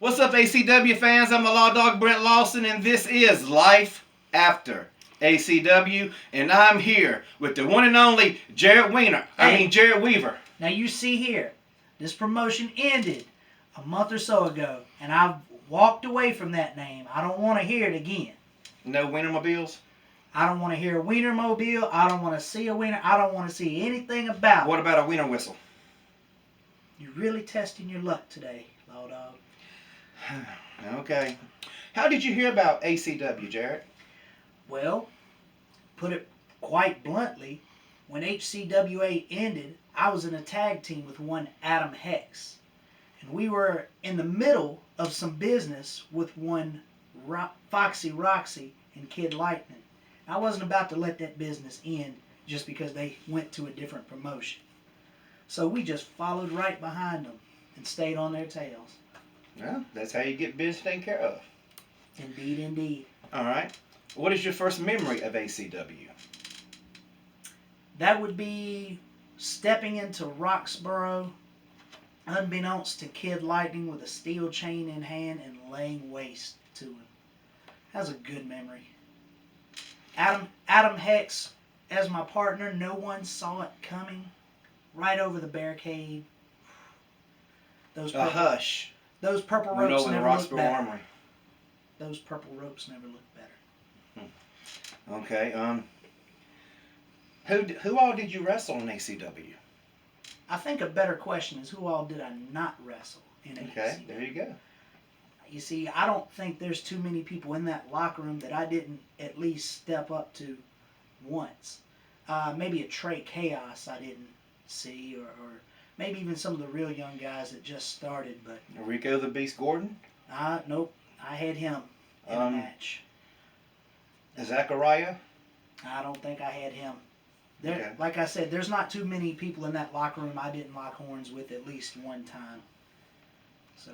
What's up, ACW fans? I'm the Law Dog Brent Lawson, and this is Life After ACW, and I'm here with the one and only Jarrett Jarrett Weaver. Now you see here, this promotion ended a month or so ago, and I've walked away from that name. I don't want to hear it again. No Wienermobiles? I don't want to hear a Wienermobile. I don't want to see a Wiener. I don't want to see anything about What it. about a Wiener whistle? You're really testing your luck today, Law Dog. Okay. How did you hear about ACW, Jarrett? Well, put it quite bluntly, when HCWA ended, I was in a tag team with one Adam Hex. And we were in the middle of some business with one Foxy Roxy and Kid Lightning. I wasn't about to let that business end just because they went to a different promotion. So we just followed right behind them and stayed on their tails. Well, that's how you get business taken care of. Indeed, indeed. All right. What is your first memory of ACW? That would be stepping into Roxborough, unbeknownst to Kid Lightning, with a steel chain in hand and laying waste to him. That was a good memory. Adam Hex as my partner, no one saw it coming. Right over the barricade. Those purple ropes never looked better. Armory. Those purple ropes never looked better. Okay. Who all did you wrestle in ACW? I think a better question is, who all did I not wrestle in ACW? Okay, there you go. You see, I don't think there's too many people in that locker room that I didn't at least step up to once. Maybe a Trey Chaos I didn't see, or maybe even some of the real young guys that just started. But Rico the Beast Gordon? Nope. I had him in a match. Zachariah? I don't think I had him. Okay. Like I said, there's not too many people in that locker room I didn't lock horns with at least one time. So,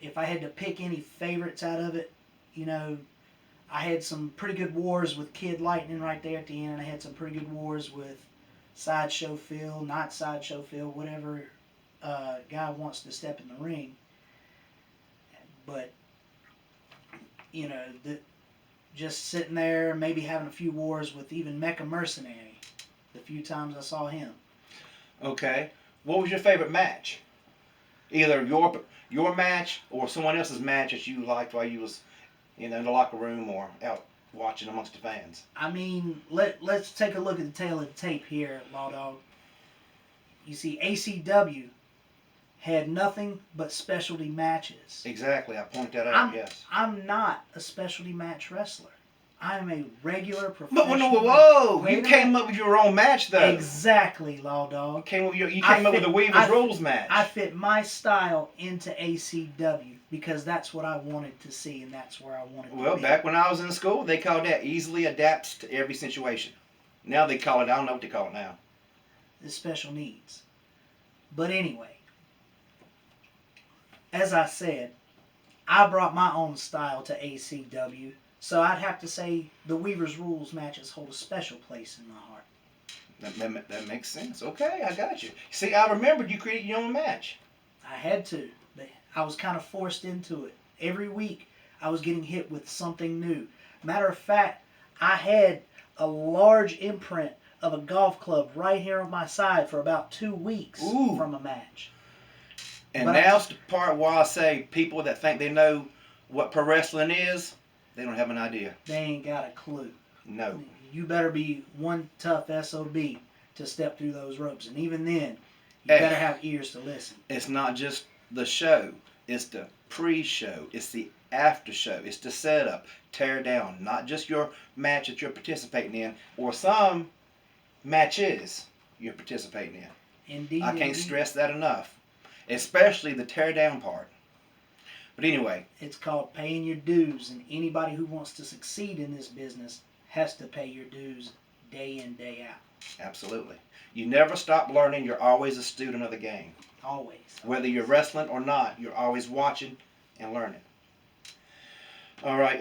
if I had to pick any favorites out of it, I had some pretty good wars with Kid Lightning right there at the end, and I had some pretty good wars with Sideshow Phil, not Sideshow Phil, whatever guy wants to step in the ring. But, just sitting there, maybe having a few wars with even Mecha Mercenary, the few times I saw him. Okay. What was your favorite match? Either your match or someone else's match that you liked while you was in the locker room or out watching amongst the fans. I mean, let's take a look at the tail of the tape here, Law Dog. You see, ACW had nothing but specialty matches. Exactly, I point that out, yes. I'm not a specialty match wrestler. I'm a regular professional. But whoa! You came up with your own match, though. Exactly, Law Dog. You came up with the Weaver's Rules match. I fit my style into ACW because that's what I wanted to see, and that's where I wanted to be. Well, back when I was in school, they called that easily adapts to every situation. Now they call it, I don't know what they call it now. It's special needs. But anyway, as I said, I brought my own style to ACW, so I'd have to say the Weaver's Rules matches hold a special place in my heart. That makes sense. Okay, I got you. See, I remembered you created your own match. I had to. I was kind of forced into it. Every week, I was getting hit with something new. Matter of fact, I had a large imprint of a golf club right here on my side for about 2 weeks from a match. And now's the part where I say people that think they know what pro wrestling is, they don't have an idea. They ain't got a clue. No. You better be one tough SOB to step through those ropes. And even then, you better have ears to listen. It's not just the show. It's the pre-show. It's the after show. It's the setup. Tear down. Not just your match that you're participating in, or some matches you're participating in. Indeed. I can't stress that enough. Especially the tear down part. But anyway. It's called paying your dues, and anybody who wants to succeed in this business has to pay your dues day in, day out. Absolutely. You never stop learning. You're always a student of the game. Always. Whether you're wrestling or not, you're always watching and learning. All right.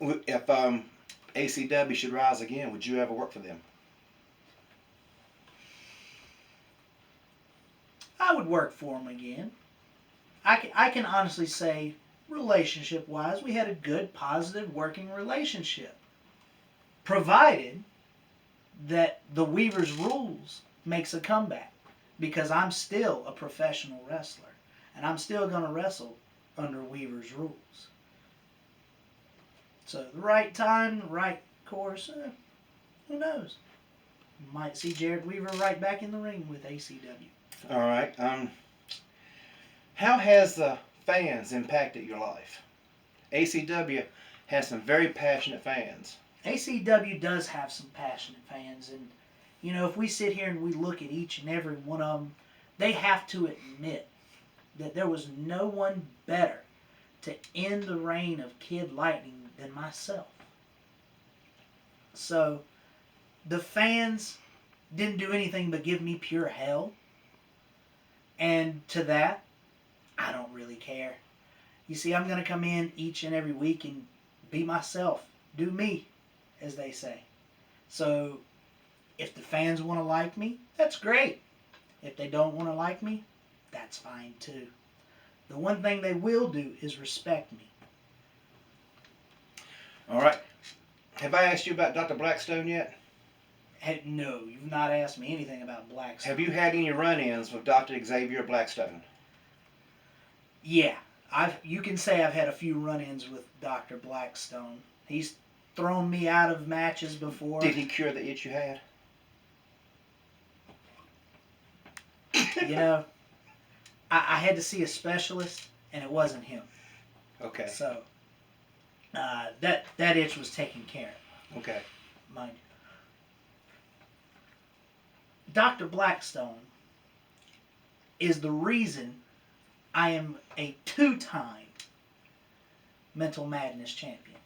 If ACW should rise again, would you ever work for them? I would work for him again. I can honestly say, relationship-wise, we had a good, positive, working relationship. Provided that the Weaver's Rules makes a comeback. Because I'm still a professional wrestler. And I'm still going to wrestle under Weaver's Rules. So the right time, the right course, who knows? You might see Jarrett Weaver right back in the ring with ACW. All right. How has the fans impacted your life? ACW has some very passionate fans. ACW does have some passionate fans, and you know, if we sit here and we look at each and every one of them, they have to admit that there was no one better to end the reign of Kid Lightning than myself. So, the fans didn't do anything but give me pure hell. And to that, I don't really care. You see, I'm going to come in each and every week and be myself. Do me, as they say. So, if the fans want to like me, that's great. If they don't want to like me, that's fine too. The one thing they will do is respect me. All right. Have I asked you about Dr. Blackstone yet? No, you've not asked me anything about Blackstone. Have you had any run-ins with Dr. Xavier Blackstone? Yeah, you can say I've had a few run-ins with Dr. Blackstone. He's thrown me out of matches before. Did he cure the itch you had? You know, I had to see a specialist, and it wasn't him. Okay. So, that itch was taken care of. Okay. Mind you. Dr. Blackstone is the reason I am a 2-time Mental Madness champion.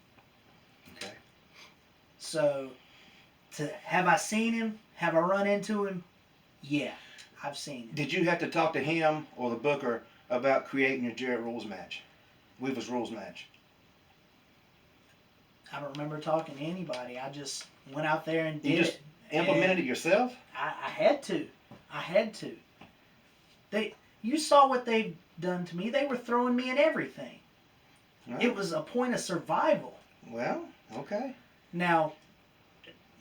Okay. So, have I seen him? Have I run into him? Yeah, I've seen him. Did you have to talk to him or the booker about creating your Jarrett Rules match? Weaver's Rules match? I don't remember talking to anybody. I just went out there and did You just implemented it yourself? I had to. I had to. You saw what they've done to me. They were throwing me in everything. Well, It was a point of survival. well, okay. Now,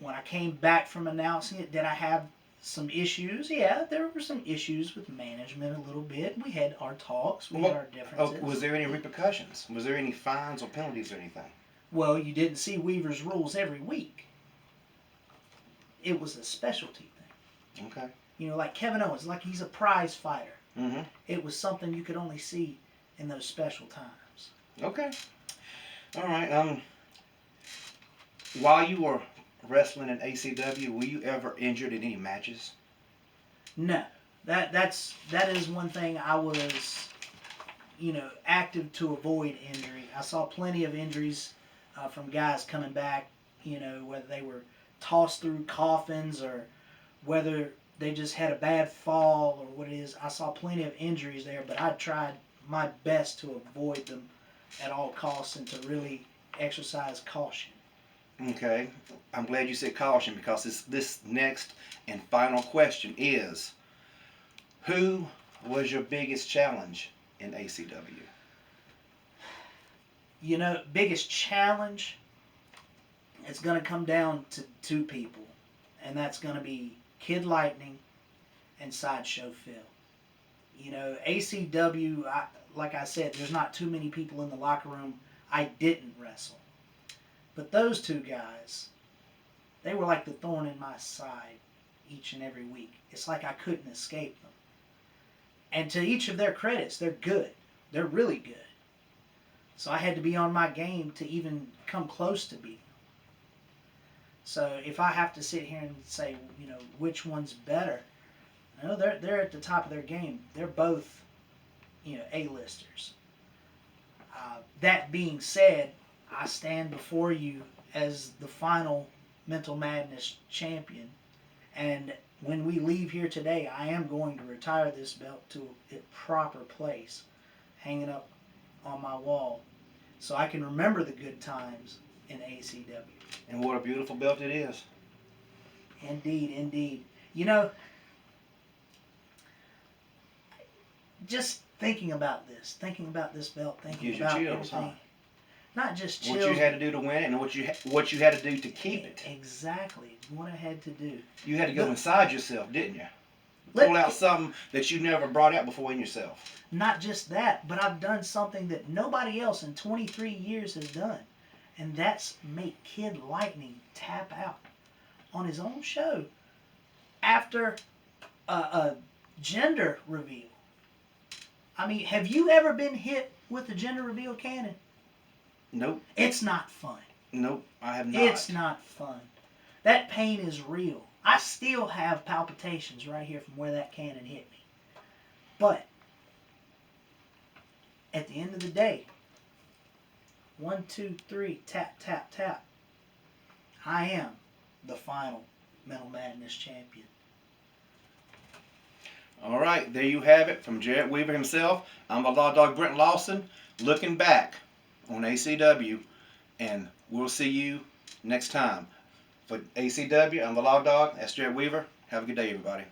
when I came back from announcing it, did I have some issues? Yeah, there were some issues with management a little bit. We had our talks. We had our differences. Was there any repercussions? Was there any fines or penalties or anything? Well, you didn't see Weaver's Rules every week. It was a specialty thing. Okay. You know, like Kevin Owens, like he's a prize fighter. Mm-hmm. It was something you could only see in those special times. Okay. All right. While you were wrestling in ACW, were you ever injured in any matches? No. That is one thing I was, active to avoid injury. I saw plenty of injuries from guys coming back, whether they were tossed through coffins or whether they just had a bad fall or what it is. I saw plenty of injuries there, but I tried my best to avoid them at all costs and to really exercise caution. Okay. I'm glad you said caution because this next and final question is, who was your biggest challenge in ACW? Biggest challenge, it's going to come down to 2 people, and that's going to be Kid Lightning and Sideshow Phil. ACW, like I said, there's not too many people in the locker room I didn't wrestle. But those 2 guys, they were like the thorn in my side each and every week. It's like I couldn't escape them. And to each of their credits, they're good. They're really good. So I had to be on my game to even come close to beating them. So if I have to sit here and say, which one's better, they're at the top of their game. They're both, A-listers. That being said, I stand before you as the final Mental Madness champion. And when we leave here today, I am going to retire this belt to its proper place, hanging up on my wall, so I can remember the good times in ACW. And what a beautiful belt it is. Indeed, indeed. just thinking about this belt, thinking Gives you about chills, everything. huh? Not just chills. What you had to do to win it, and what you had to do to keep it. Exactly. What I had to do. You had to go inside yourself, didn't you? Pull out something that you never brought out before in yourself. Not just that, but I've done something that nobody else in 23 years has done. And that's make Kid Lightning tap out on his own show after a gender reveal. I mean, have you ever been hit with a gender reveal cannon? Nope. It's not fun. Nope, I have not. It's not fun. That pain is real. I still have palpitations right here from where that cannon hit me. But at the end of the day, 1, 2, 3, tap, tap, tap. I am the final Mental Madness champion. All right, there you have it from Jarrett Weaver himself. I'm the Law Dog Brent Lawson, looking back on ACW, and we'll see you next time. For ACW, I'm the Law Dog. That's Jarrett Weaver. Have a good day, everybody.